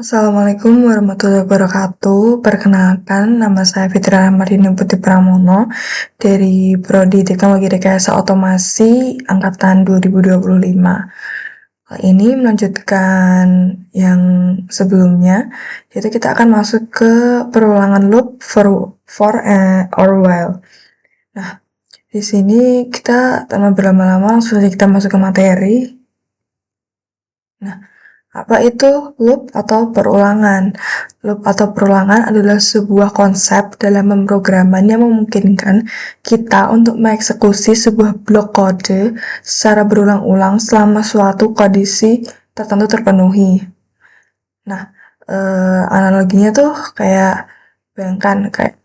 Assalamualaikum warahmatullahi wabarakatuh. Perkenalkan, nama saya Fitri Rahmarini Putri Pramono dari Prodi Teknologi Rekayasa Otomasi Angkatan 2025. Hal ini melanjutkan yang sebelumnya, yaitu kita akan masuk ke perulangan loop for or while. Nah, di sini kita tanpa berlama-lama langsung saja kita masuk ke materi. Nah, apa itu loop atau perulangan? Loop atau perulangan adalah sebuah konsep dalam pemrograman yang memungkinkan kita untuk mengeksekusi sebuah blok kode secara berulang-ulang selama suatu kondisi tertentu terpenuhi. Nah, analoginya tuh kayak bayangkan kayak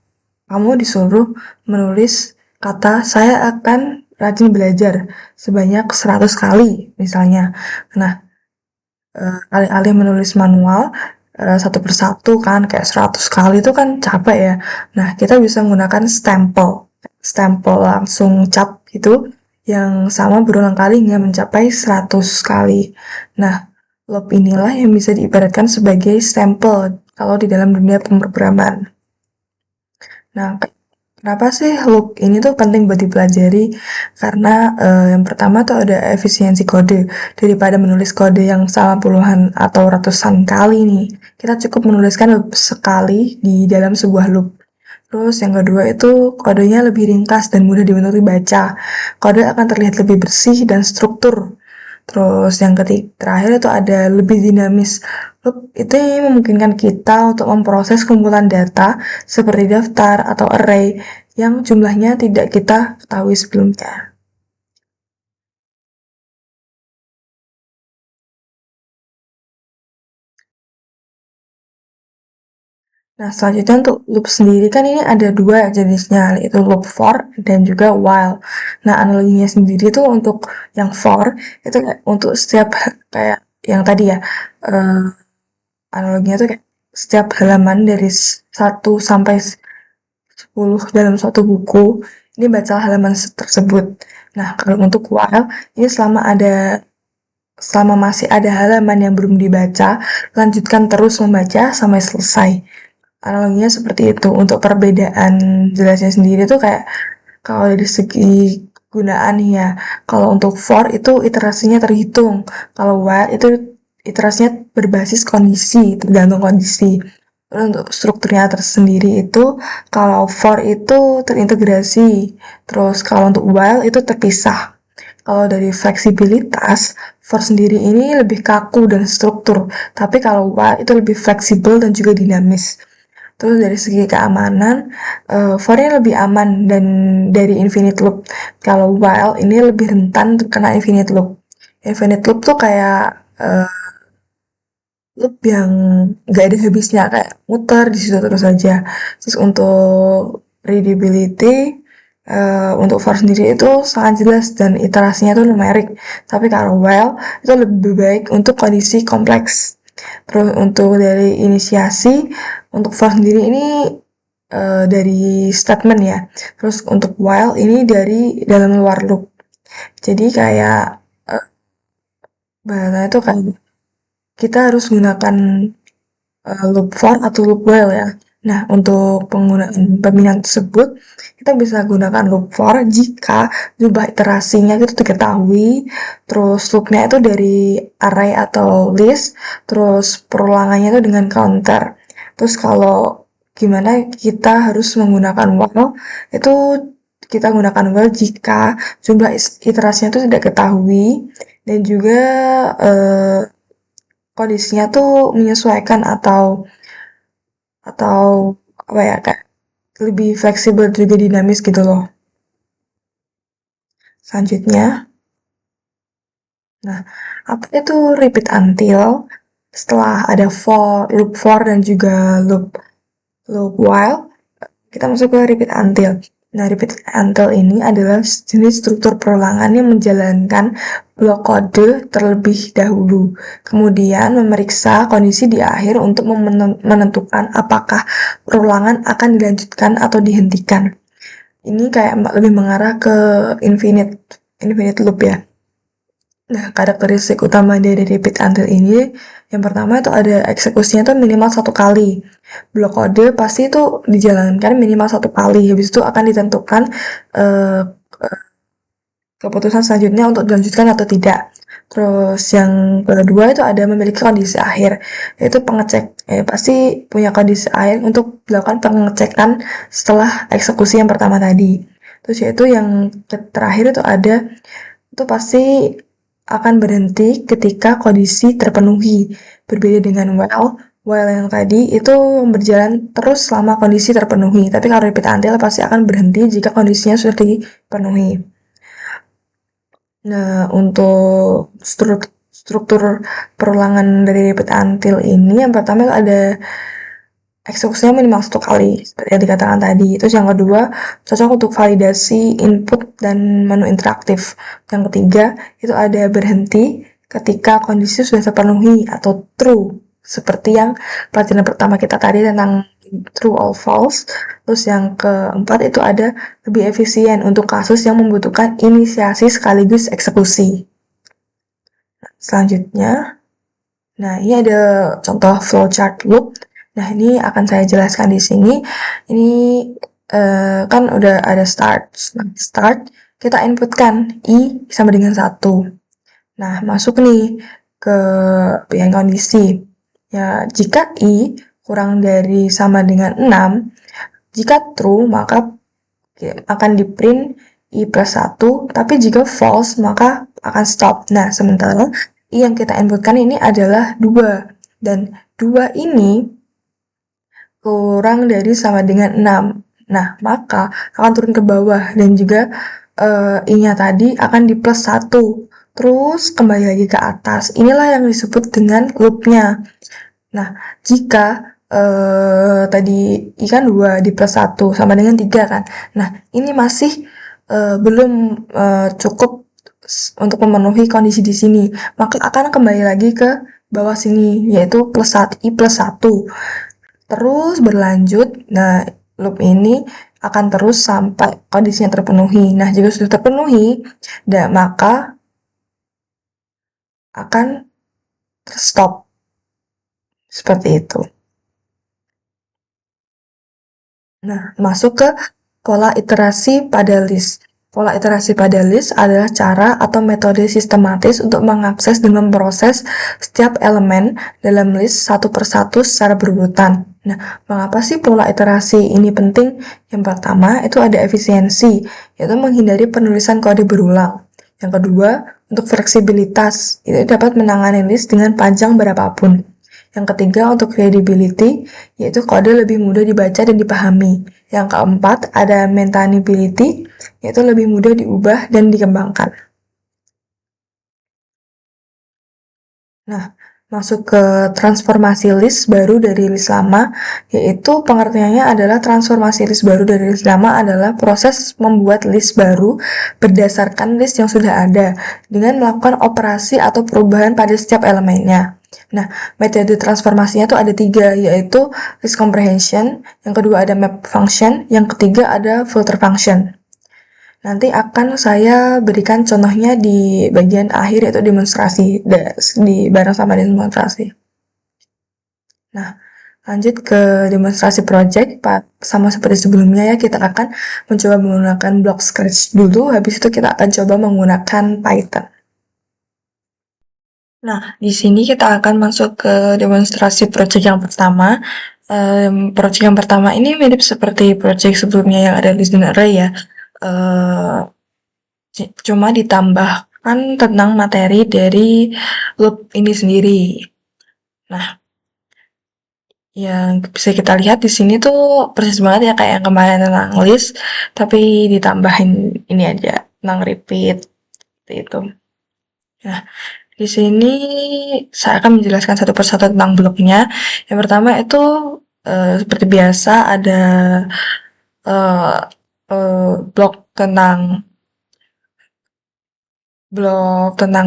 kamu disuruh menulis kata saya akan rajin belajar sebanyak 100 kali misalnya. Nah, alih-alih menulis manual satu persatu kan kayak 100 kali itu kan capek ya. Nah, kita bisa menggunakan stempel langsung cap gitu yang sama berulang kali hingga mencapai 100 kali. Nah, loop inilah yang bisa diibaratkan sebagai stempel kalau di dalam dunia pemrograman. Nah, kenapa sih loop ini tuh penting buat dipelajari? Karena yang pertama tuh ada efisiensi kode. Daripada menulis kode yang sama puluhan atau ratusan kali nih, kita cukup menuliskan sekali di dalam sebuah loop. Terus yang kedua itu kodenya lebih ringkas dan mudah dibaca. Kode akan terlihat lebih bersih dan struktur. Terus yang terakhir itu ada lebih dinamis. Loop itu memungkinkan kita untuk memproses kumpulan data seperti daftar atau array yang jumlahnya tidak kita ketahui sebelumnya. Nah, selanjutnya untuk loop sendiri kan ini ada dua jenisnya, yaitu loop for dan juga while. Nah, analoginya sendiri tuh untuk yang for itu kayak untuk setiap kayak yang tadi ya, eh, analoginya tuh kayak setiap halaman dari 1 sampai 10 dalam suatu buku, ini baca halaman tersebut. Nah, kalau untuk while, ini selama masih ada halaman yang belum dibaca, lanjutkan terus membaca sampai selesai. Analoginya seperti itu. Untuk perbedaan jelasnya sendiri tuh kayak kalau dari segi gunaan ya, kalau untuk for itu iterasinya terhitung, kalau while itu iterasinya berbasis kondisi, tergantung kondisi. Terus untuk strukturnya tersendiri itu, kalau for itu terintegrasi, terus kalau untuk while itu terpisah. Kalau dari fleksibilitas, for sendiri ini lebih kaku dan struktur, tapi kalau while itu lebih fleksibel dan juga dinamis. Terus dari segi keamanan, for-nya lebih aman dan dari infinite loop. Kalau while ini lebih rentan terkena infinite loop. Infinite loop tuh kayak loop yang nggak ada habisnya, kayak muter di situ terus aja. Terus untuk readability, untuk for sendiri itu sangat jelas dan iterasinya tuh numerik. Tapi kalau while itu lebih baik untuk kondisi kompleks. Terus untuk dari inisiasi, untuk for sendiri ini dari statement ya. Terus untuk while ini dari dalam luar loop. Jadi kayak bahasanya itu kayak kita harus gunakan loop for atau loop while ya. Nah, untuk penggunaan pemilihan tersebut, kita bisa gunakan loop for jika jumlah iterasinya itu diketahui, terus loopnya itu dari array atau list, terus perulangannya itu dengan counter. Terus kalau gimana kita harus menggunakan while, itu kita gunakan while jika jumlah iterasinya itu tidak ketahui, dan juga kondisinya tuh menyesuaikan atau apa ya kayak lebih fleksibel juga dinamis gitu loh. Selanjutnya, nah apa itu repeat until? Setelah ada loop for dan juga loop while, kita masuk ke repeat until. Nah, repeat until ini adalah jenis struktur perulangan yang menjalankan blok kode terlebih dahulu, kemudian memeriksa kondisi di akhir untuk menentukan apakah perulangan akan dilanjutkan atau dihentikan. Ini kayak lebih mengarah ke infinite loop ya. Nah, karakteristik utama dari repeat until ini, yang pertama itu ada eksekusinya tuh minimal 1 kali. Blok kode pasti itu dijalankan minimal 1 kali, habis itu akan ditentukan eh, keputusan selanjutnya untuk dilanjutkan atau tidak. Terus yang kedua itu ada memiliki kondisi akhir, yaitu pasti punya kondisi akhir untuk dilakukan pengecekan setelah eksekusi yang pertama tadi. Terus yaitu yang terakhir itu ada itu pasti akan berhenti ketika kondisi terpenuhi. Berbeda dengan while yang tadi itu berjalan terus selama kondisi terpenuhi. Tapi kalau repeat until pasti akan berhenti jika kondisinya sudah dipenuhi. Nah, untuk struktur perulangan dari repeat until ini, yang pertama itu ada eksekusinya minimal 1 kali, seperti yang dikatakan tadi. Terus yang kedua, cocok untuk validasi input dan menu interaktif. Yang ketiga, itu ada berhenti ketika kondisi sudah terpenuhi atau true, seperti yang pelajaran pertama kita tadi tentang true or false. Terus yang keempat itu ada lebih efisien untuk kasus yang membutuhkan inisiasi sekaligus eksekusi. Selanjutnya, nah ini ada contoh flowchart loop. Nah ini akan saya jelaskan di sini. Ini kan udah ada start, kita inputkan i sama dengan 1. Nah masuk nih ke bagian kondisi. Ya jika i kurang dari sama dengan 6, jika true maka akan di print i plus 1, tapi jika false maka akan stop. Nah sementara i yang kita inputkan ini adalah 2, dan 2 ini kurang dari sama dengan 6. Nah, maka akan turun ke bawah, dan juga i-nya tadi akan di plus 1. Terus kembali lagi ke atas. Inilah yang disebut dengan loop-nya. Nah, jika tadi i kan 2 di plus 1 sama dengan 3 kan. Nah, ini masih belum cukup untuk memenuhi kondisi di sini. Maka akan kembali lagi ke bawah sini, yaitu i plus 1. Terus berlanjut, nah loop ini akan terus sampai kondisinya terpenuhi. Nah, jika sudah terpenuhi, maka akan stop. Seperti itu. Nah, masuk ke pola iterasi pada list. Pola iterasi pada list adalah cara atau metode sistematis untuk mengakses dan memproses setiap elemen dalam list satu persatu secara berurutan. Nah, mengapa sih pola iterasi ini penting? Yang pertama, itu ada efisiensi, yaitu menghindari penulisan kode berulang. Yang kedua, untuk fleksibilitas, itu dapat menangani list dengan panjang berapapun. Yang ketiga, untuk readability, yaitu kode lebih mudah dibaca dan dipahami. Yang keempat, ada maintainability, yaitu lebih mudah diubah dan dikembangkan. Nah, masuk ke transformasi list baru dari list lama, yaitu pengertiannya adalah transformasi list baru dari list lama adalah proses membuat list baru berdasarkan list yang sudah ada, dengan melakukan operasi atau perubahan pada setiap elemennya. Nah, metode transformasinya itu ada 3, yaitu list comprehension, yang kedua ada map function, yang ketiga ada filter function. Nanti akan saya berikan contohnya di bagian akhir, yaitu demonstrasi, bareng sama demonstrasi. Nah, lanjut ke demonstrasi project. Sama seperti sebelumnya ya, kita akan mencoba menggunakan block Scratch dulu, habis itu kita akan coba menggunakan Python. Nah, di sini kita akan masuk ke demonstrasi project yang pertama. Project yang pertama ini mirip seperti project sebelumnya yang ada list dan array ya. Cuma ditambahkan tentang materi dari loop ini sendiri. Nah, yang bisa kita lihat di sini tuh persis banget ya kayak yang kemarin tentang list, tapi ditambahin ini aja tentang repeat itu. Nah, di sini saya akan menjelaskan satu persatu tentang bloknya. Yang pertama itu seperti biasa ada blok tentang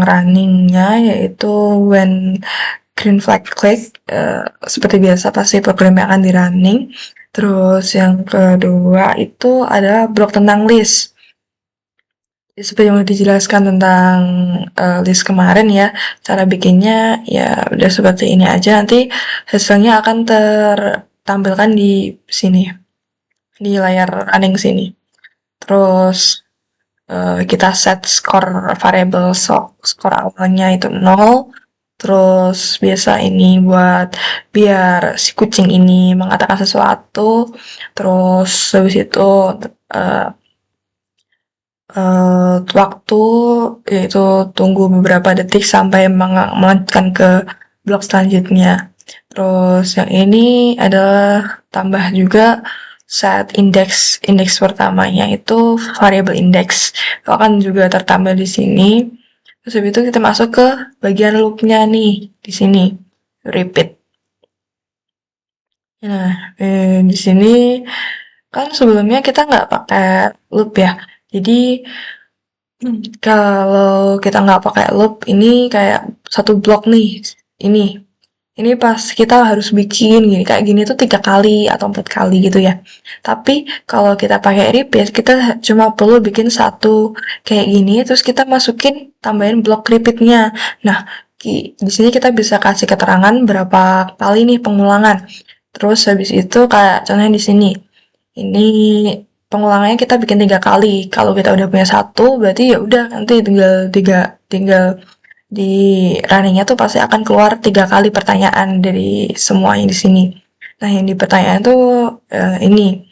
runningnya, yaitu when green flag click, seperti biasa pasti programnya akan di running. Terus yang kedua itu ada blok tentang list. Ya, seperti yang udah dijelaskan tentang list kemarin ya, cara bikinnya ya udah seperti ini aja. Nanti hasilnya akan tertampilkan di sini, di layar running sini. Terus kita set skor variable skor awalnya itu 0. Terus biasa ini buat biar si kucing ini mengatakan sesuatu. Terus habis itu uh, waktu yaitu tunggu beberapa detik sampai melanjutkan ke blok selanjutnya. Terus yang ini adalah tambah juga set indeks pertamanya itu variable index. Itu akan juga tertampil di sini. Terus habis itu kita masuk ke bagian loopnya nih di sini repeat. Nah, di sini kan sebelumnya kita nggak pakai loop ya. Jadi kalau kita nggak pakai loop, ini kayak satu blok nih. Ini, ini pas kita harus bikin gini, kayak gini tuh 3 kali atau 4 kali gitu ya. Tapi kalau kita pakai repeat, kita cuma perlu bikin satu kayak gini, terus kita masukin tambahin blok repeatnya. Nah, di sini kita bisa kasih keterangan berapa kali nih pengulangan. Terus habis itu kayak contohnya di sini. Ini pengulangannya kita bikin 3 kali. Kalau kita udah punya satu, berarti ya udah nanti tinggal di runningnya tuh pasti akan keluar 3 kali pertanyaan dari semuanya di sini. Nah, yang di pertanyaan tuh ini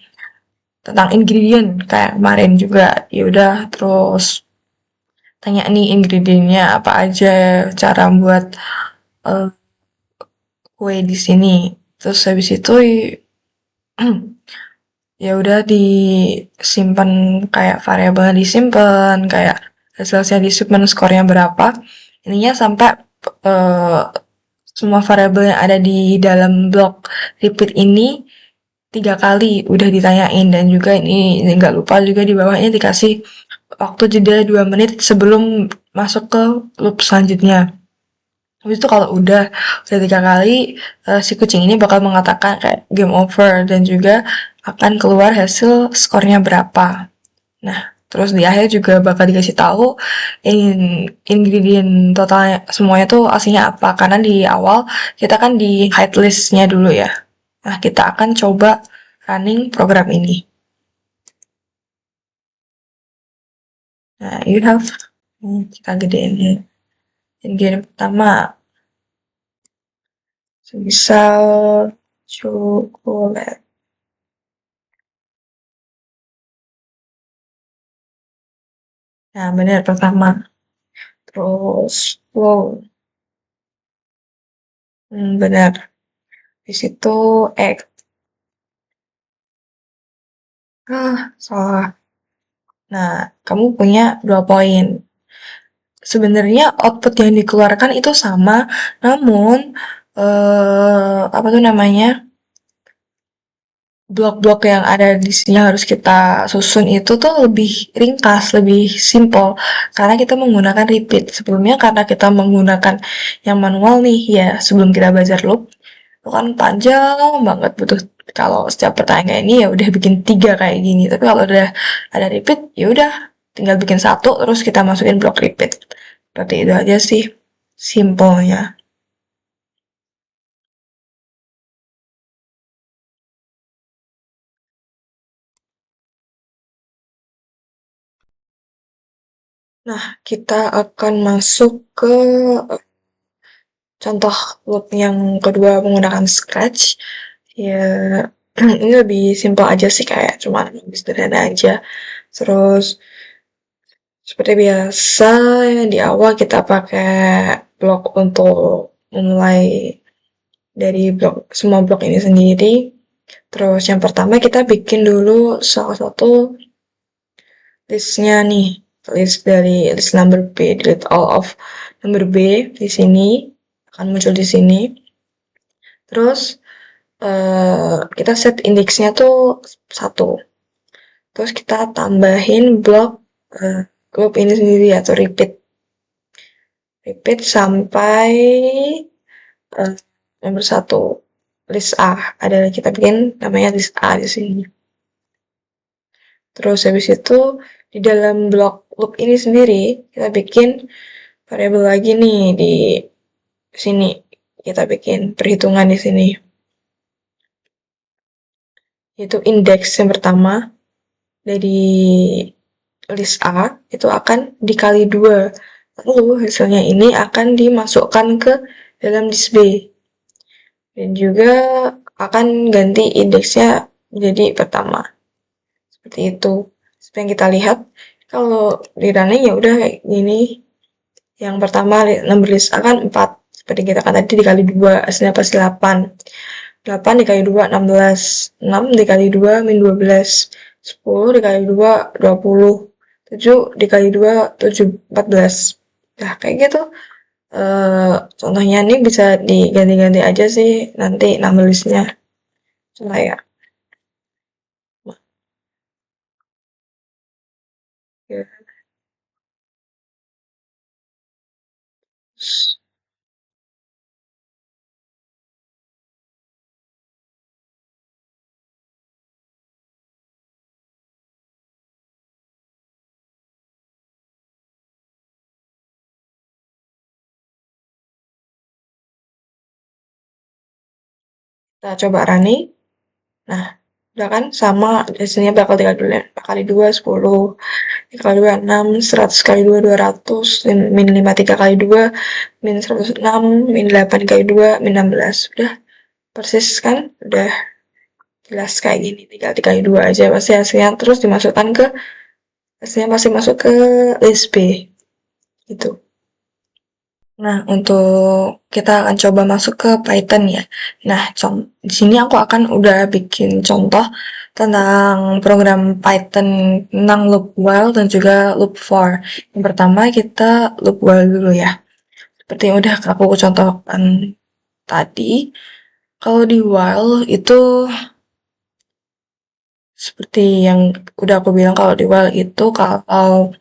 tentang ingredient kayak kemarin juga. Ya udah, terus tanya nih ingredientnya apa aja, cara buat eh, kue di sini. Terus habis itu ya udah disimpan kayak variabelnya disimpan kayak hasilnya disimpan skornya berapa ininya sampai eh, semua variabel yang ada di dalam blok repeat ini 3 kali udah ditanyain dan juga ini nggak lupa juga di bawahnya dikasih waktu jeda 2 menit sebelum masuk ke loop selanjutnya. Habis itu kalau udah 3 kali, si kucing ini bakal mengatakan kayak game over dan juga akan keluar hasil skornya berapa. Nah, terus di akhir juga bakal dikasih tahu ingredient totalnya semuanya tuh aslinya apa. Karena di awal kita kan di hide listnya dulu ya. Nah, kita akan coba running program ini. Nah, you have kita gedein ya. Ingredient pertama semisal coklat. Nah, benar pertama. Terus, wow, benar. Di situ X. Salah. Nah, kamu punya 2 poin. Sebenarnya output yang dikeluarkan itu sama, namun apa tuh namanya? Blok-blok yang ada di sini harus kita susun itu tuh lebih ringkas, lebih simple karena kita menggunakan repeat. Sebelumnya karena kita menggunakan yang manual nih ya, sebelum kita belajar loop itu kan panjang banget butuh kalau setiap pertanyaan ini ya udah bikin 3 kayak gini. Tapi kalau udah ada repeat ya udah tinggal bikin satu terus kita masukin blok repeat. Berarti itu aja sih simpelnya. Nah, kita akan masuk ke contoh loop yang kedua menggunakan Scratch. Ya, ini lebih simpel aja sih kayak cuma lebih sederhana aja. Terus seperti biasa di awal kita pakai blok untuk memulai dari blok semua blok ini sendiri. Terus yang pertama kita bikin dulu salah satu listnya nih, list dari list number B, delete all of number B di sini akan muncul di sini. Terus kita set indeksnya tuh 1. Terus kita tambahin blok loop ini sendiri atau repeat sampai nomor 1 list A. Ada kita bikin namanya list A di sini. Terus habis itu di dalam blok loop ini sendiri, kita bikin variabel lagi nih di sini. Kita bikin perhitungan di sini. Yaitu indeks yang pertama dari list A itu akan dikali 2. Lalu hasilnya ini akan dimasukkan ke dalam list B. Dan juga akan ganti indeksnya menjadi pertama. Seperti itu. Seperti yang kita lihat, kalau di running ya udah kayak gini. Yang pertama number list A kan 4. Seperti kita kan tadi dikali 2, hasilnya pasti 8. 8 dikali 2, 16. 6 dikali 2, min 12. 10 dikali 2, 20. 7 dikali 2, 7, 14. Nah, kayak gitu. Contohnya nih bisa diganti-ganti aja sih nanti nama listnya. Coba ya. Ya. Kita coba running. Nah, udah kan sama hasilnya bakal dikali 2, 10. Dikali 2, 6. 100 kali 2, 200. Min 5, 3 kali 2. Min 106. Min 8 kali 2. Min 16. Udah persis kan? Udah jelas kayak gini. Tinggal dikali 2 aja pasti hasilnya. Terus dimasukkan ke hasilnya pasti masuk ke list B. Gitu. Nah, untuk kita akan coba masuk ke Python ya. Nah, di sini aku akan udah bikin contoh tentang program Python tentang loop while dan juga loop for. Yang pertama kita loop while dulu ya. Seperti yang udah aku contohkan tadi. Kalau di while itu seperti yang udah aku bilang, kalau di while itu kalau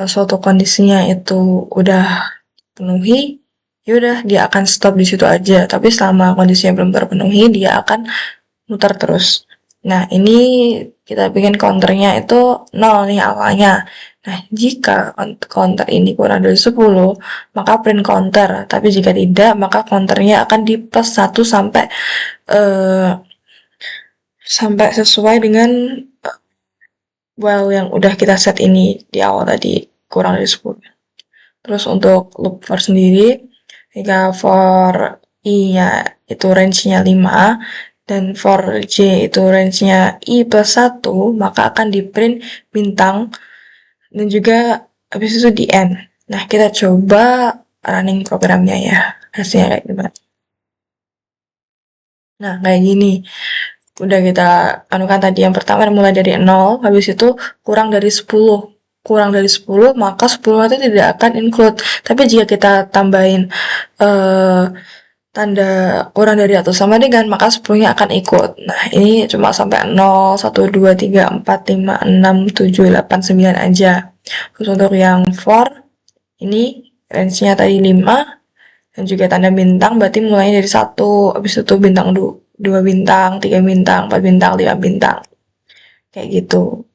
suatu kondisinya itu udah penuhi, yaudah dia akan stop di situ aja. Tapi selama kondisinya belum terpenuhi, dia akan muter terus. Nah, ini kita bikin counternya itu 0 nih awalnya. Nah, jika counter ini kurang dari 10, maka print counter. Tapi jika tidak, maka counternya akan di plus 1 eh, sampai sesuai dengan while yang udah kita set ini di awal tadi, kurang dari 10. Terus untuk loop for sendiri, jika for i-nya itu range-nya 5 dan for j itu range-nya i plus 1, maka akan di print bintang dan juga habis itu di end. Nah, kita coba running programnya ya, hasilnya kayak gimana. Nah, kayak gini. Udah kita anukan tadi yang pertama mulai dari 0, habis itu kurang dari 10. Kurang dari 10, maka 10 itu tidak akan include. Tapi jika kita tambahin eh, tanda kurang dari atau sama dengan, maka 10-nya akan ikut. Nah, ini cuma sampai 0, 1, 2, 3, 4, 5, 6, 7, 8, 9 aja. Terus untuk yang for, ini range-nya tadi 5, dan juga tanda bintang berarti mulainya dari 1, habis itu bintang 2 bintang, 3 bintang, 4 bintang, 5 bintang. Kayak gitu.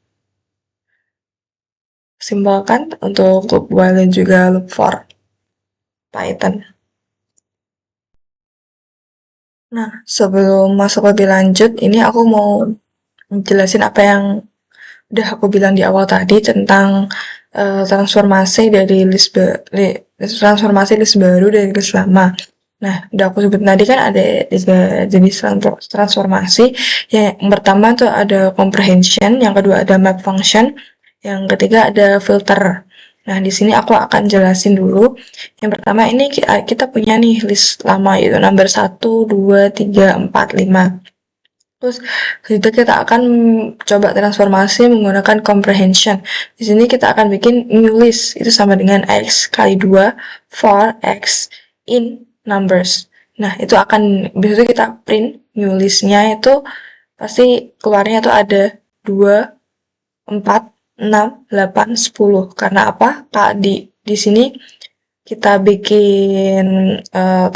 Simpel kan untuk loop while dan juga loop for Python. Nah, sebelum masuk lebih lanjut, ini aku mau jelasin apa yang udah aku bilang di awal tadi tentang transformasi dari transformasi list baru dari list lama. Nah, udah aku sebut tadi kan ada 3 jenis transformasi. Yang pertama tuh ada comprehension, yang kedua ada map function, yang ketiga ada filter. Nah, di sini aku akan jelasin dulu. Yang pertama ini kita punya nih list lama, yaitu number 1, 2, 3, 4, 5. Terus itu kita akan coba transformasi menggunakan comprehension. Di sini kita akan bikin new list, itu sama dengan x kali 2 for x in numbers. Nah, itu akan biasanya kita print new listnya itu pasti keluarnya itu ada 2, 4, 6, 8, 10. Karena apa? Kak, di sini kita bikin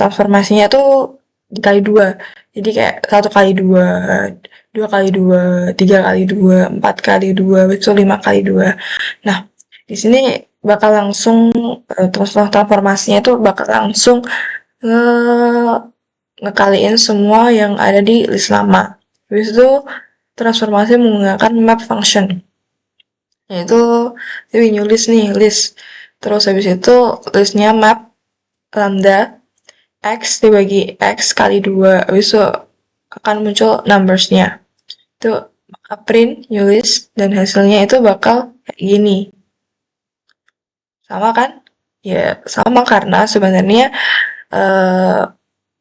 transformasinya tuh dikali 2. Jadi kayak 1 kali 2, 2 kali 2, 3 kali 2, 4 kali 2, itu 5 kali 2. Nah, Di sini bakal langsung transformasinya itu bakal langsung nge ngekaliin semua yang ada di list lama. Habis itu transformasi menggunakan map function. Yaitu jadi new list nih, list. Terus habis itu listnya map lambda x dibagi x kali 2. Habis itu akan muncul numbersnya. Itu print new list dan hasilnya itu bakal kayak gini. Sama kan? Ya, sama karena sebenarnya eh,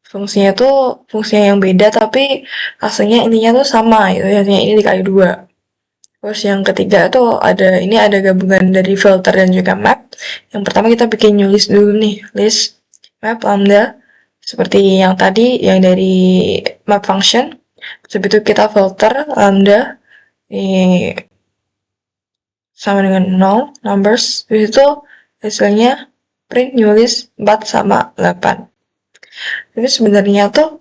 fungsinya tuh fungsinya yang beda tapi hasilnya intinya tuh sama gitu. Hasilnya ini dikali 2. Terus yang ketiga tuh ada gabungan dari filter dan juga map. Yang pertama kita bikin new list dulu nih, list map lambda seperti yang tadi yang dari map function. Habis itu kita filter lambda ini sama dengan 0 numbers. Habis itu hasilnya print new list 4 sama 8. Tapi sebenarnya tuh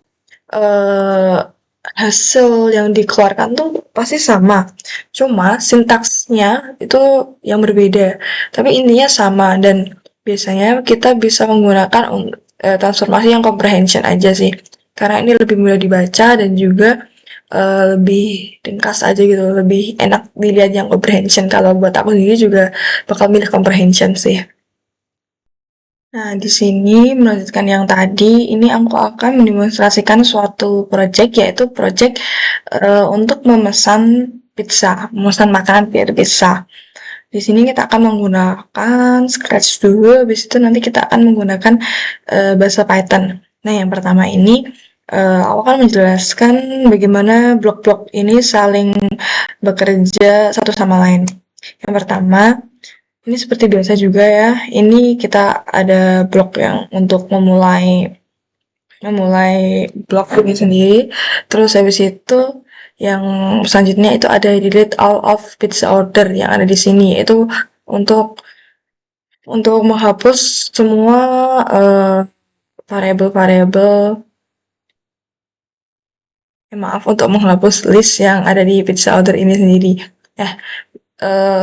eh, hasil yang dikeluarkan tuh pasti sama. Cuma sintaksnya itu yang berbeda. Tapi intinya sama dan biasanya kita bisa menggunakan transformasi yang comprehension aja sih. Karena ini lebih mudah dibaca dan juga lebih ringkas aja gitu, lebih enak dilihat yang comprehension. Kalau buat aku sendiri juga bakal milih comprehension sih. Nah, di sini melanjutkan yang tadi, ini aku akan mendemonstrasikan suatu project, yaitu project untuk memesan pizza, memesan makanan via pizza. Di sini kita akan menggunakan Scratch dulu, habis itu nanti kita akan menggunakan bahasa Python. Nah, yang pertama ini, aku akan menjelaskan bagaimana blok-blok ini saling bekerja satu sama lain. Yang pertama, ini seperti biasa juga ya. Ini kita ada blok yang untuk memulai blok ini sendiri. Terus habis itu yang selanjutnya itu ada delete all of pizza order yang ada di sini. Itu untuk menghapus semua variabel-variabel maaf untuk menghapus list yang ada di pizza order ini sendiri.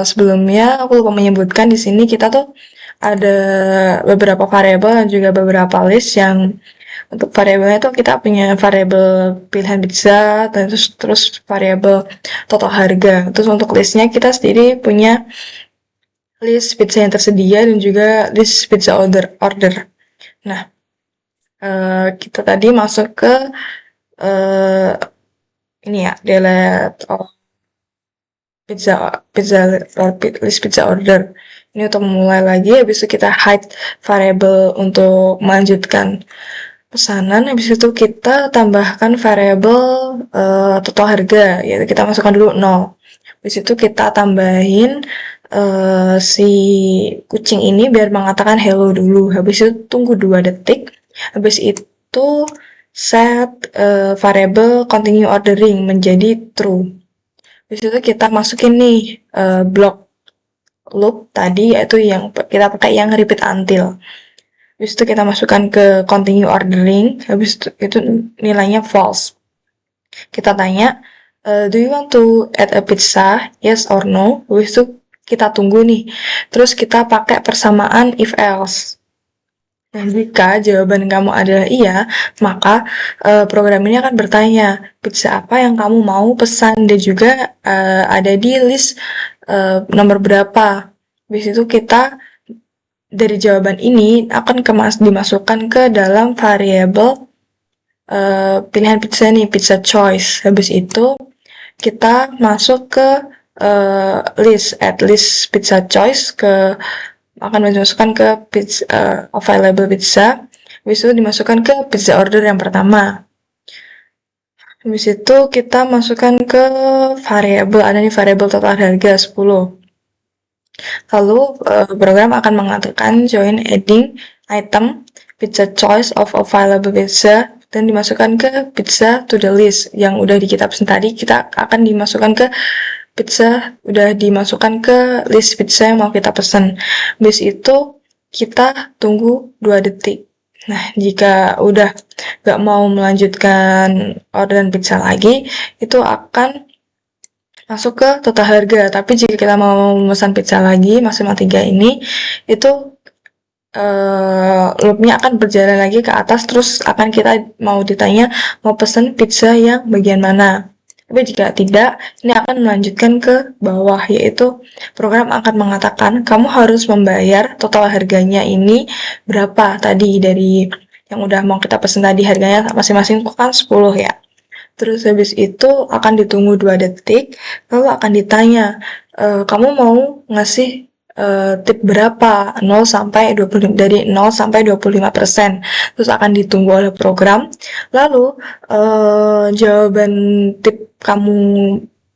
Sebelumnya aku lupa menyebutkan di sini kita tuh ada beberapa variabel dan juga beberapa list yang untuk variabelnya tuh kita punya variabel pilihan pizza dan terus variabel total harga. Terus untuk listnya kita sendiri punya list pizza yang tersedia dan juga list pizza order. Nah, kita tadi masuk ke ini ya, delete all list pizza order. Ini untuk memulai lagi, habis itu kita hide variable untuk melanjutkan pesanan. Habis itu kita tambahkan variable total harga, yaitu kita masukkan dulu 0. Habis itu kita tambahin si kucing ini biar mengatakan hello dulu. Habis itu tunggu 2 detik. Habis itu set variable continue ordering menjadi true. Habis itu kita masukin nih blok loop tadi, yaitu yang kita pakai yang repeat until. Habis itu kita masukkan ke continue ordering, habis itu nilainya false. Kita tanya, do you want to add a pizza? Yes or no? Habis itu kita tunggu nih. Terus kita pakai persamaan if else. Nah, jika jawaban kamu adalah iya, maka program ini akan bertanya, pizza apa yang kamu mau pesan dan juga ada di list nomor berapa. Habis itu kita dari jawaban ini akan dimasukkan ke dalam variabel pilihan pizza nih, pizza choice. Habis itu kita masuk ke add list pizza choice akan dimasukkan ke available pizza. Habis itu dimasukkan ke pizza order yang pertama. Habis itu kita masukkan ke variabel, ada nih variabel total harga 10. Lalu program akan mengatakan join adding item pizza choice of available pizza dan dimasukkan ke pizza to the list yang udah kita pesen tadi. Kita akan dimasukkan ke pizza, udah dimasukkan ke list pizza yang mau kita pesan. Habis itu kita tunggu 2 detik. Nah, jika udah gak mau melanjutkan orderan pizza lagi, itu akan masuk ke total harga. Tapi jika kita mau memesan pizza lagi maksimal 3 ini, itu loopnya akan berjalan lagi ke atas, terus akan kita mau ditanya mau pesen pizza yang bagian mana. Tapi jika tidak, ini akan melanjutkan ke bawah, yaitu program akan mengatakan kamu harus membayar total harganya ini berapa tadi dari yang udah mau kita pesen tadi, harganya masing-masing kan 10 ya. Terus habis itu akan ditunggu 2 detik, lalu akan ditanya, kamu mau ngasih tip berapa? 0 sampai 25, dari 0 sampai 25%. Terus akan ditunggu oleh program. Lalu jawaban tip kamu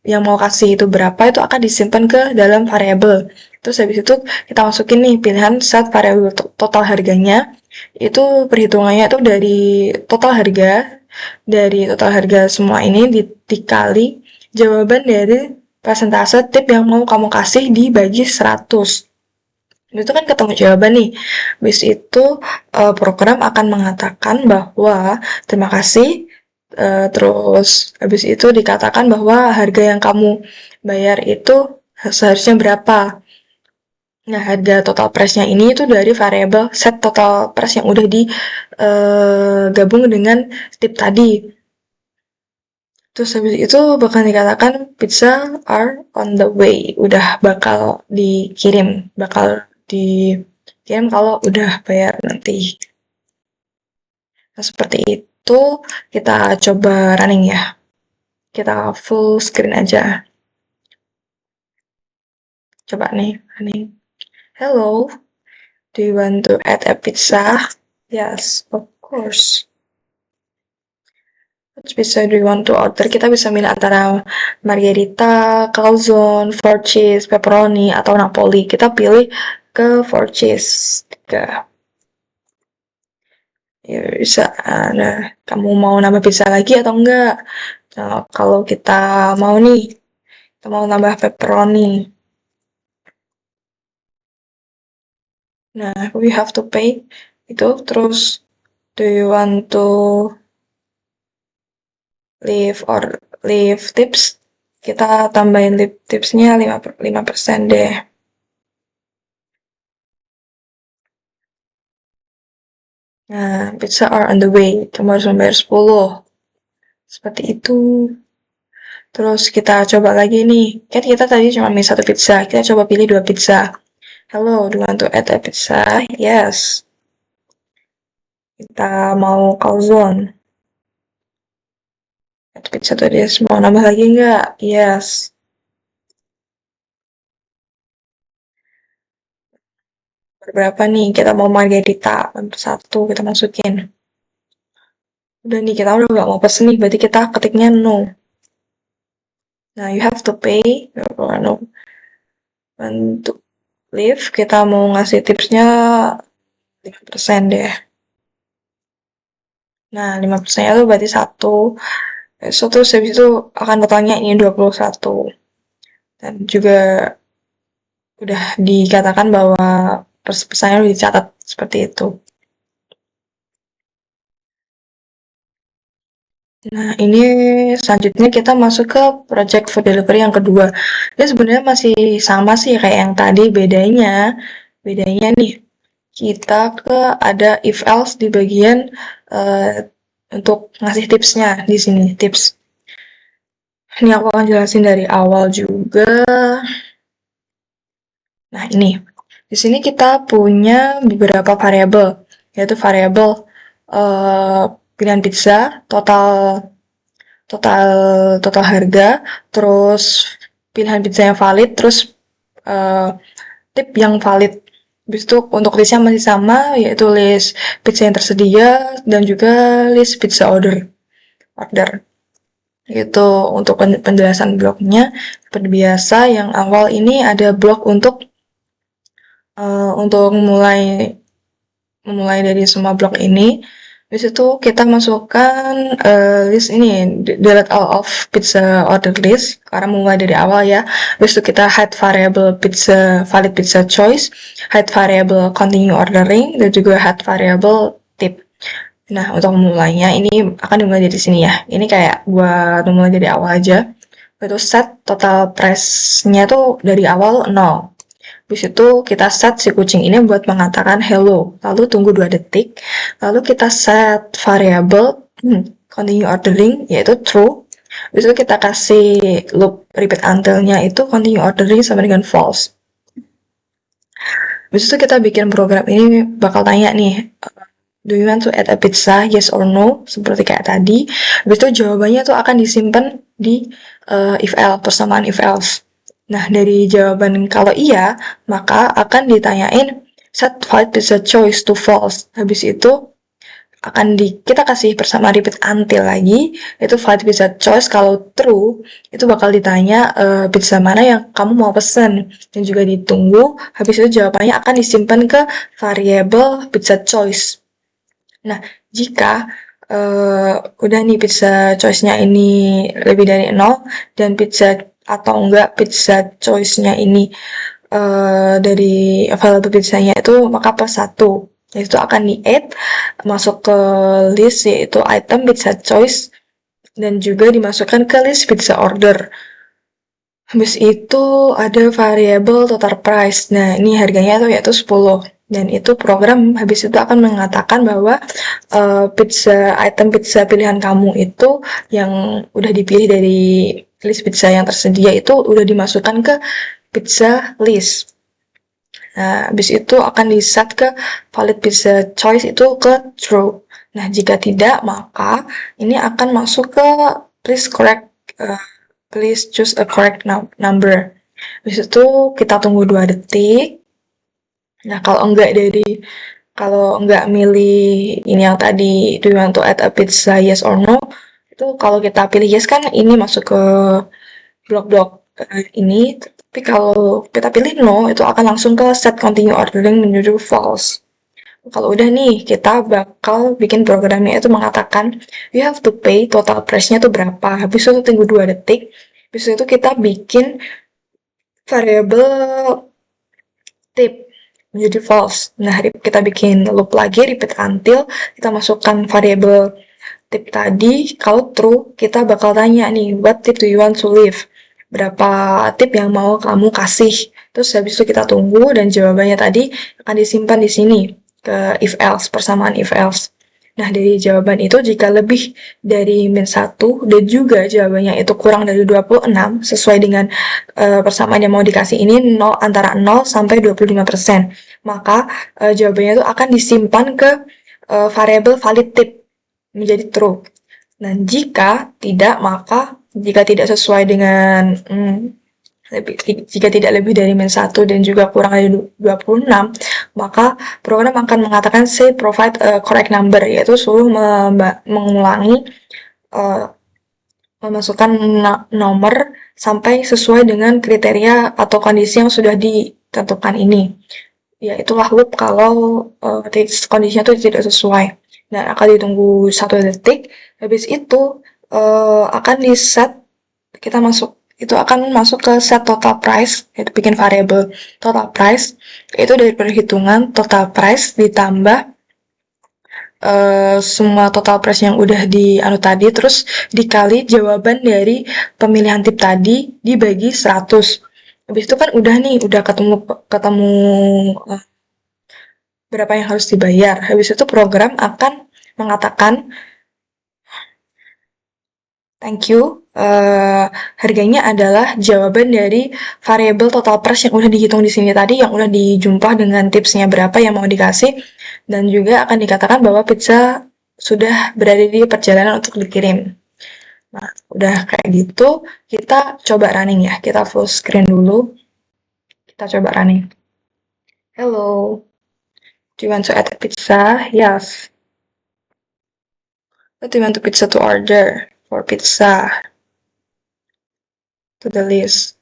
yang mau kasih itu berapa itu akan disimpan ke dalam variabel. Terus habis itu kita masukin nih pilihan set variabel total harganya. Itu perhitungannya itu dari total harga semua ini dikali jawaban dari persentase tip yang mau kamu kasih dibagi 100. Itu kan ketemu jawaban nih. Habis itu program akan mengatakan bahwa terima kasih, terus habis itu dikatakan bahwa harga yang kamu bayar itu seharusnya berapa. Nah, harga total price-nya ini itu dari variabel set total price yang udah digabung dengan tip tadi. Terus habis itu bakal dikatakan pizza are on the way, udah bakal dikirim kalau udah bayar nanti. Nah, seperti itu kita coba running ya. Kita full screen aja. Coba nih running. Hello, do you want to add a pizza? Yes, of course. Which pizza do you want to order? Kita bisa milih antara margherita, calzone, 4 cheese, pepperoni, atau napoli. Kita pilih ke 4 cheese. Ya bisa. Nah, kamu mau nambah pizza lagi atau enggak? Nah, kalau kita mau nih, kita mau nambah pepperoni. Nah, we have to pay itu. Terus, do you want to leave tips? Kita tambahin tipsnya 5% deh. Nah, pizza are on the way. Kamu harus membayar 10. Seperti itu. Terus kita coba lagi nih. Kan kita tadi cuma milih 1 pizza. Kita coba pilih 2 pizza. Hello, do you want to add a pizza? Yes. Kita mau calzone. Add pizza tadi. Mau nambah lagi nggak? Yes. Berapa nih? Kita mau margherita. 1 kita masukin. Udah nih, kita udah nggak mau pesen nih. Berarti kita ketiknya no. Nah, you have to pay. No. Untuk leave, kita mau ngasih tipsnya 5% deh. Nah, 5%-nya itu berarti 1. Terus habis itu akan bertanya ini 21. Dan juga udah dikatakan bahwa pesannya udah dicatat seperti itu. Nah, ini selanjutnya kita masuk ke project food delivery yang kedua. Ini sebenarnya masih sama sih kayak yang tadi, bedanya nih kita ada if else di bagian untuk ngasih tipsnya di sini, tips. Ini aku akan jelasin dari awal juga. Nah, ini. Di sini kita punya beberapa variabel, yaitu variabel pilihan pizza, total harga, terus pilihan pizza yang valid, terus tip yang valid. Habis itu untuk listnya masih sama, yaitu list pizza yang tersedia dan juga list pizza order. Itu untuk penjelasan blognya. Seperti biasa, yang awal ini ada blog untuk memulai dari semua blok ini. Habis itu kita masukkan list ini, delete all of pizza order list, karena mulai dari awal ya. Habis itu kita hide variable valid pizza choice, hide variable continue ordering, dan juga hide variable tip. Nah, untuk memulainya ini akan dimulai dari sini ya. Ini kayak buat memulai dari awal aja. Itu set total price-nya tuh dari awal 0. Habis itu kita set si kucing ini buat mengatakan hello, lalu tunggu 2 detik, lalu kita set variable continue ordering, yaitu true. Habis itu kita kasih loop repeat until-nya itu continue ordering sama dengan false. Habis itu kita bikin program ini bakal tanya nih, do you want to add a pizza, yes or no, seperti kayak tadi. Habis itu jawabannya tuh akan disimpan di if else, persamaan if else. Nah, dari jawaban kalau iya, maka akan ditanyain set valid pizza choice to false. Habis itu kita kasih persamaan repeat until lagi, itu valid pizza choice. Kalau true, itu bakal ditanya pizza mana yang kamu mau pesen, dan juga ditunggu. Habis itu jawabannya akan disimpan ke variable pizza choice. Nah, jika udah nih pizza choice-nya ini lebih dari 0, dan atau enggak pizza choice-nya ini dari available pizzanya itu maka plus 1. Itu akan di-add masuk ke list, yaitu item pizza choice, dan juga dimasukkan ke list pizza order. Habis itu ada variable total price. Nah, ini harganya tuh yaitu 10. Dan itu program habis itu akan mengatakan bahwa item pizza pilihan kamu itu yang udah dipilih dari list pizza yang tersedia itu udah dimasukkan ke pizza list. Nah, habis itu akan di-set ke valid pizza choice itu ke true. Nah, jika tidak, maka ini akan masuk ke please choose a correct number. Habis itu kita tunggu 2 detik. Nah, kalau enggak milih ini yang tadi, do you want to add a pizza, yes or no, itu kalau kita pilih yes kan ini masuk ke blok-blok ini, tapi kalau kita pilih no, itu akan langsung ke set continue ordering menuju false. Kalau udah nih, kita bakal bikin programnya itu mengatakan you have to pay, total price-nya tuh berapa. Habis itu tunggu 2 detik. Habis itu kita bikin variable tip menjadi false. Nah, kita bikin loop lagi, repeat until, kita masukkan variable tip tadi. Kalau true, kita bakal tanya nih, what tip do you want to leave? Berapa tip yang mau kamu kasih? Terus habis itu kita tunggu, dan jawabannya tadi akan disimpan di sini ke if else, persamaan if else. Nah, dari jawaban itu jika lebih dari -1 dan juga jawabannya itu kurang dari 26 sesuai dengan persamaan yang mau dikasih ini antara 0 sampai 25%, maka jawabannya itu akan disimpan ke variable valid tip menjadi true. Dan jika tidak sesuai dengan jika tidak lebih dari -1 dan juga kurang dari 26, maka program akan mengatakan say provide a correct number, yaitu suruh mengulangi memasukkan nomor sampai sesuai dengan kriteria atau kondisi yang sudah ditentukan ini. Ya, itulah loop kalau kondisinya itu tidak sesuai. Dan akan ditunggu 1 detik. Habis itu akan di-set, itu akan masuk ke set total price, yaitu bikin variable total price, itu dari perhitungan total price ditambah semua total price yang udah tadi, terus dikali jawaban dari pemilihan tip tadi dibagi 100. Habis itu kan udah ketemu berapa yang harus dibayar. Habis itu program akan mengatakan thank you, harganya adalah jawaban dari variable total price yang udah dihitung di sini tadi, yang udah dijumpah dengan tipsnya berapa yang mau dikasih, dan juga akan dikatakan bahwa pizza sudah berada di perjalanan untuk dikirim. Nah, udah kayak gitu, kita coba running ya. Kita full screen dulu. Kita coba running. Hello, do you want to add a pizza? Yes. What do you want to pizza to order? For pizza. To the list.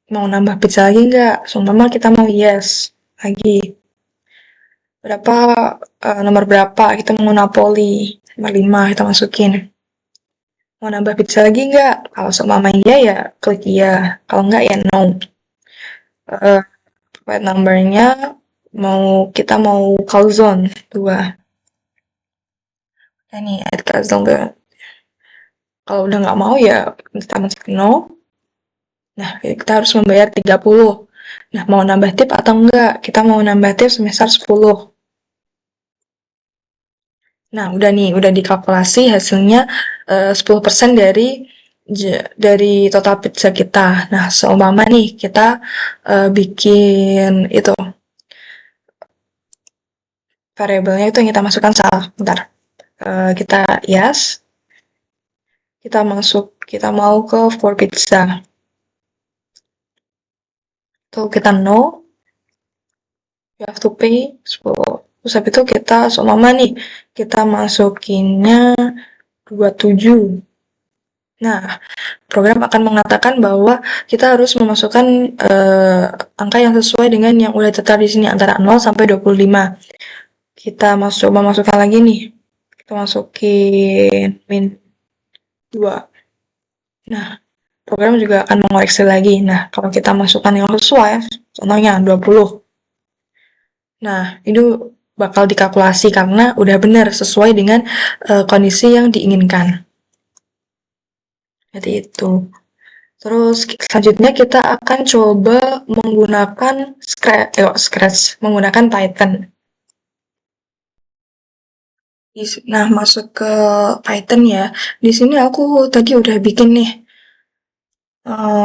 Mau nambah pizza lagi nggak? Seumpama kita mau yes. Lagi. Nomor berapa? Kita mau Napoli. Nomor 5 kita masukin. Mau nambah pizza lagi nggak? Kalau seumpama iya ya klik iya. Kalau nggak ya no. Provide numbernya kita mau calzone 2. Ini add calzone. Kalau udah nggak mau ya kita masuk no. Nah, kita harus membayar 30. Nah, mau nambah tip atau enggak? Kita mau nambah tip sebesar 10. Nah, udah nih, udah dikalkulasi hasilnya 10% dari total pizza kita. Nah, seumpama nih kita bikin itu variabelnya itu yang kita masukkan salah. Bentar. Kita yes, kita mau ke for pizza. Tuh kita no, you have to pay 10. Terus habis itu kita seumpama nih, kita masukinnya 27. Nah, program akan mengatakan bahwa kita harus memasukkan angka yang sesuai dengan yang udah tertera di sini antara 0 sampai 25. Kita coba masukkan lagi nih. Kita masukin min 2. Nah, program juga akan mengoreksi lagi. Nah, kalau kita masukkan yang sesuai, contohnya 20. Nah, itu bakal dikalkulasi karena udah benar sesuai dengan kondisi yang diinginkan. Jadi itu. Terus selanjutnya kita akan coba menggunakan Scratch, menggunakan Python. Nah, masuk ke Python ya. Di sini aku tadi udah bikin nih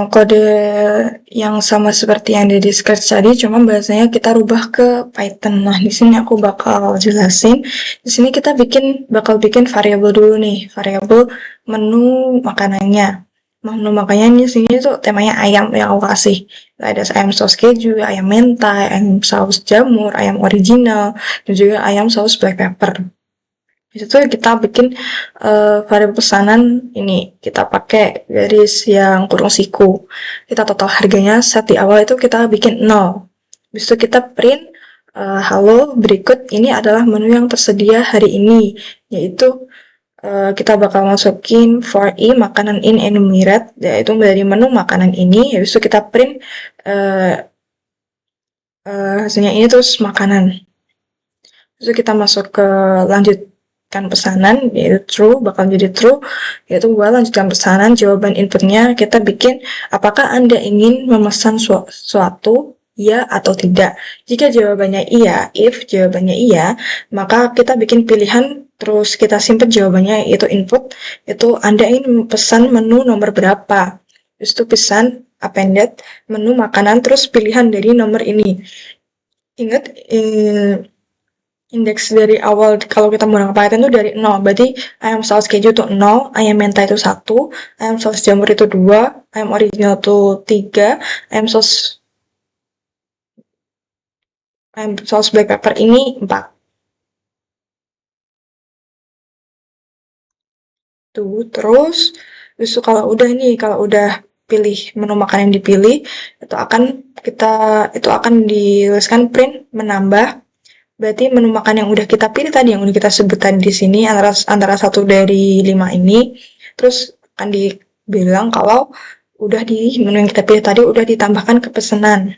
kode yang sama seperti yang ada di Scratch tadi, cuma bahasanya kita rubah ke Python. Nah, di sini aku bakal jelasin. Di sini kita bakal bikin variabel dulu nih, variabel menu makanannya. Menu makanannya di sini tuh temanya ayam yang aku kasih. Ada ayam saus keju, ayam mentai, ayam saus jamur, ayam original, dan juga ayam saus black pepper. Di situ kita bikin variabel pesanan ini, kita pakai garis yang kurung siku. Kita total harganya set di awal itu kita bikin 0. Habis itu kita print halo, berikut ini adalah menu yang tersedia hari ini, yaitu kita bakal masukin for makanan in enumerate, yaitu dari menu makanan ini. Habis itu kita print hasilnya ini terus makanan. Habis itu kita masuk ke lanjutkan pesanan, yaitu true, bakal jadi true, yaitu buat lanjutkan pesanan, jawaban inputnya kita bikin apakah Anda ingin memesan suatu, ya atau tidak. Jika jawabannya iya, if jawabannya iya, maka kita bikin pilihan, terus kita simpan jawabannya, yaitu input, itu Anda ingin memesan menu nomor berapa. Terus itu pesan appended, menu makanan, terus pilihan dari nomor ini. Ingat, indeks dari awal kalau kita menggunakan Python itu dari 0. Berarti ayam saus keju itu 0, ayam mentai itu 1, ayam saus jamur itu 2, ayam original itu 3, ayam saus black pepper ini 4. Tuh, terus kalau udah pilih menu makanan yang dipilih, itu akan dituliskan print menambah. Berarti menu makan yang udah kita pilih tadi, yang udah kita sebut tadi di sini antara 1 dari 5 ini, terus akan dibilang kalau udah di menu yang kita pilih tadi udah ditambahkan ke pesanan.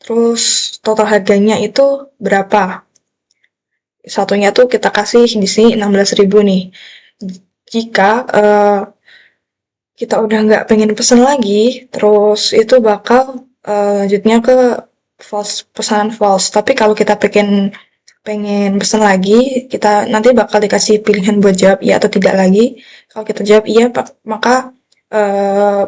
Terus total harganya itu berapa? Satunya tuh kita kasih di sini 16.000 nih. Jika kita udah nggak pengen pesen lagi, terus itu bakal lanjutnya ke pesanan false. Tapi kalau kita pengen pesen lagi, kita nanti bakal dikasih pilihan buat jawab iya atau tidak lagi. Kalau kita jawab iya, maka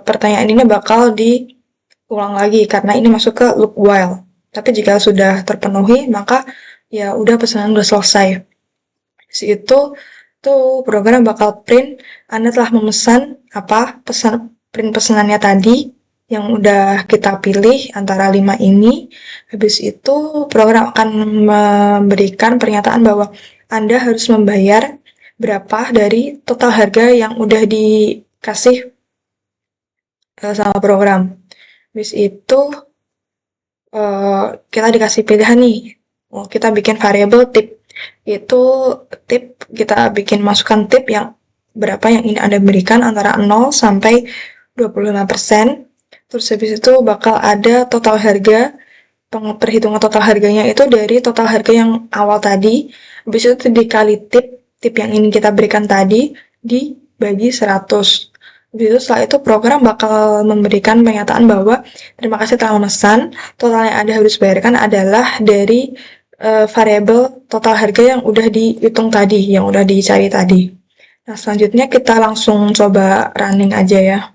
pertanyaan ini bakal diulang lagi karena ini masuk ke loop while. Tapi jika sudah terpenuhi, maka ya udah pesanan udah selesai. Itu tuh program bakal print Anda telah memesan print pesanannya tadi yang udah kita pilih antara 5 ini. Habis itu program akan memberikan pernyataan bahwa Anda harus membayar berapa dari total harga yang udah dikasih sama program. Habis itu kita dikasih pilihan nih, kita bikin variabel tip. Itu tip, kita masukkan tip yang berapa yang ini Anda berikan antara 0 sampai 25%. Terus habis itu bakal ada total harga, perhitungan total harganya itu dari total harga yang awal tadi, habis itu dikali tip yang ingin kita berikan tadi, dibagi 100. Begitu setelah itu program bakal memberikan pernyataan bahwa terima kasih telah memesan, total yang Anda harus bayarkan adalah dari variabel total harga yang udah dihitung tadi, yang udah dicari tadi. Nah, selanjutnya kita langsung coba running aja ya.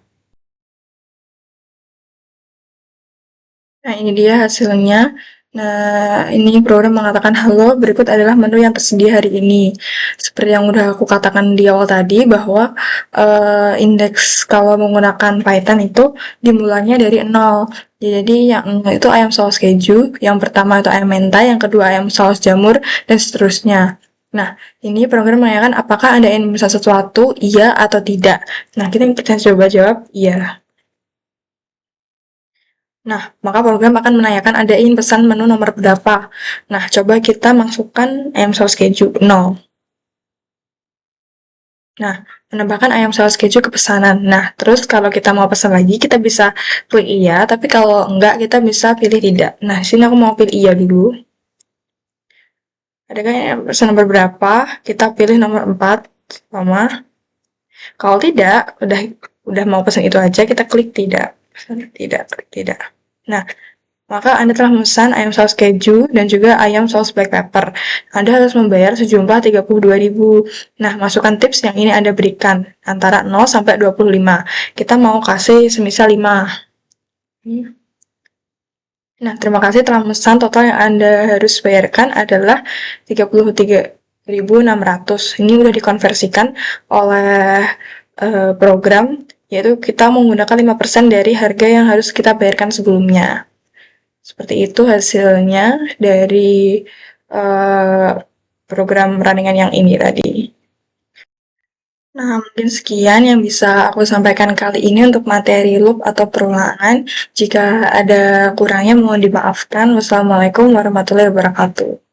Nah, ini dia hasilnya. Nah, ini program mengatakan, halo, berikut adalah menu yang tersedia hari ini. Seperti yang udah aku katakan di awal tadi, bahwa indeks kalau menggunakan Python itu dimulainya dari 0. Jadi yang 0 itu ayam saus keju, yang pertama itu ayam mentai, yang kedua ayam saus jamur, dan seterusnya. Nah, ini program menanyakan apakah Anda ingin memesan sesuatu, iya atau tidak. Nah, kita coba jawab iya. Nah, maka program akan menanyakan Anda ingin pesan menu nomor berapa. Nah, coba kita masukkan ayam saus keju 0. Nah, menambahkan ayam saus keju ke pesanan. Nah, terus kalau kita mau pesan lagi, kita bisa klik iya, tapi kalau enggak, kita bisa pilih tidak. Nah, sini aku mau pilih iya dulu. Adakah yang pesan nomor berapa? Kita pilih nomor 4, sama. Kalau tidak, udah mau pesan itu aja, kita klik tidak. Pesan tidak, klik tidak. Nah, maka Anda telah memesan ayam saus keju dan juga ayam saus black pepper. Anda harus membayar sejumlah 32.000. Nah, masukkan tips yang ini Anda berikan antara 0 sampai 25. Kita mau kasih semisal 5. Nah, terima kasih telah memesan. Total yang Anda harus bayarkan adalah 33.600. Ini udah dikonversikan oleh program, yaitu kita menggunakan 5% dari harga yang harus kita bayarkan sebelumnya. Seperti itu hasilnya dari program runningan yang ini tadi. Nah, mungkin sekian yang bisa aku sampaikan kali ini untuk materi loop atau perulangan. Jika ada kurangnya mohon dimaafkan. Wassalamualaikum warahmatullahi wabarakatuh.